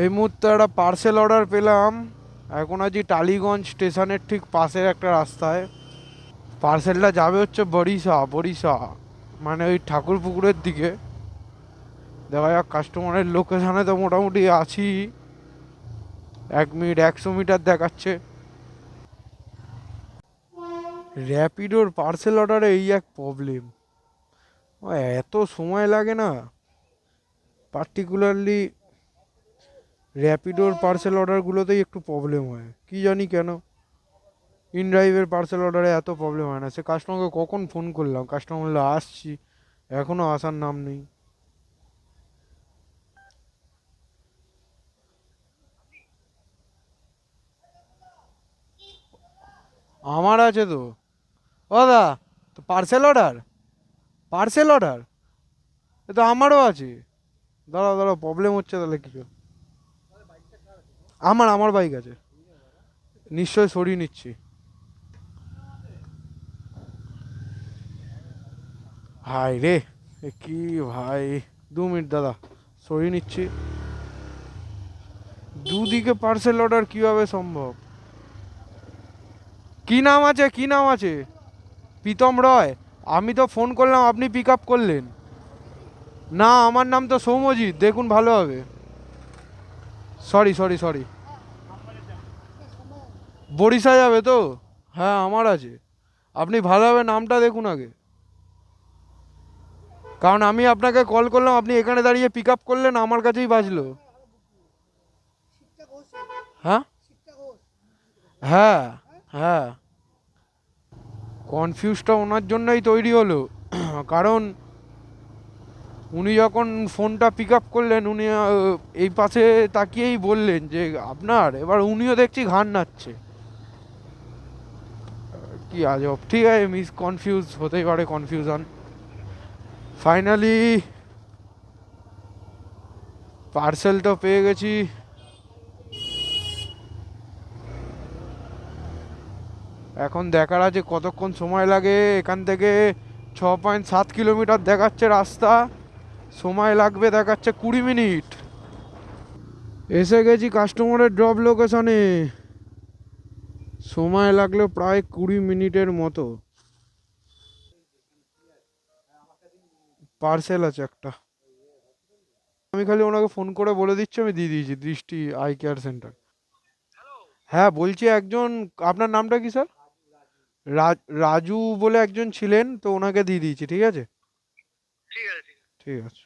এই মুহূর্তে একটা পার্সেল অর্ডার পেলাম। এখন আছি টালিগঞ্জ স্টেশনের ঠিক পাশের একটা রাস্তায়। পার্সেলটা যাবে হচ্ছে বরিশা বরিশা, মানে ওই ঠাকুর পুকুরের দিকে। দেখা যাক, কাস্টমারের লোকেশানে তো মোটামুটি আছি। 1 মিনিট 100 মিটার দেখাচ্ছে। র্যাপিডোর পার্সেল অর্ডারে এই এক প্রবলেম, এত সময় লাগে না। পার্টিকুলারলি র্যাপিডোর পার্সেল অর্ডারগুলোতেই একটু প্রবলেম হয়, কি জানি কেন। ইনড্রাইভের পার্সেল অর্ডারে এত প্রবলেম হয় না। সে কাস্টমারকে কখন ফোন করলাম, কাস্টমার বললো আসছি, এখনও আসার নাম নেই। আমার আছে তো। ও দা, তো পার্সেল অর্ডার, পার্সেল অর্ডার এ তো আমারও আছে। দাঁড়াও দাঁড়াও, প্রবলেম হচ্ছে তাহলে কিছু। আমার বাইক আছে, নিশ্চয়ই সরিয়ে নিচ্ছি। হাই রে, এ কি ভাই, 2 মিনিট দাদা, সরিয়ে নিচ্ছি। দুদিকে পার্সেল অর্ডার কিভাবে সম্ভব? কি নাম আছে, কি নাম আছে? প্রীতম রয়। আমি তো ফোন করলাম, আপনি পিক আপ করলেন না। আমার নাম তো সৌম্যজিৎ, দেখুন ভালো হবে। Sorry sorry sorry. বরিশা যাবে তো? হ্যাঁ আমার আছে। আপনি ভালোভাবে নামটা দেখুন আগে, কারণ আমি আপনাকে কল করলাম, আপনি এখানে দাঁড়িয়ে পিক আপ করলেন, আমার কাছেই বাজলো। হ্যাঁ হ্যাঁ হ্যাঁ। কনফিউজটা ওনার জন্যই তৈরি হলো, কারণ উনি যখন ফোনটা পিক আপ করলেন, উনি এই পাশে তাকিয়েই বললেন যে আপনার, এবার উনিও দেখছি ঘাড় নাড়ছে। কি আজব, ঠিক আছে, মিস কনফিউজ হতেই পারে, কনফিউশন। ফাইনালি পার্সেল তো পেয়ে গেছি। এখন দেখার আছে কতক্ষণ সময় লাগে। এখান থেকে 6.7 কিলোমিটার দেখাচ্ছে রাস্তা, সময় লাগবে দেখাচ্ছে 20 মিনিট। এসে গেছি কাস্টমারের ড্রপ লোকেশনে, সময় লাগলো প্রায় 20 মিনিটের মতো। পার্সেল আছে একটা, আমি খালি ওনাকে ফোন করে বলে দিচ্ছি আমি দিয়ে দিয়েছি, দৃষ্টি আই কেয়ার সেন্টার। হ্যাঁ বলছি, একজন, আপনার নামটা কি স্যার? রাজু বলে একজন ছিলেন তো, ওনাকে দিয়ে দিয়েছি, ঠিক আছে। ঠিক আছে।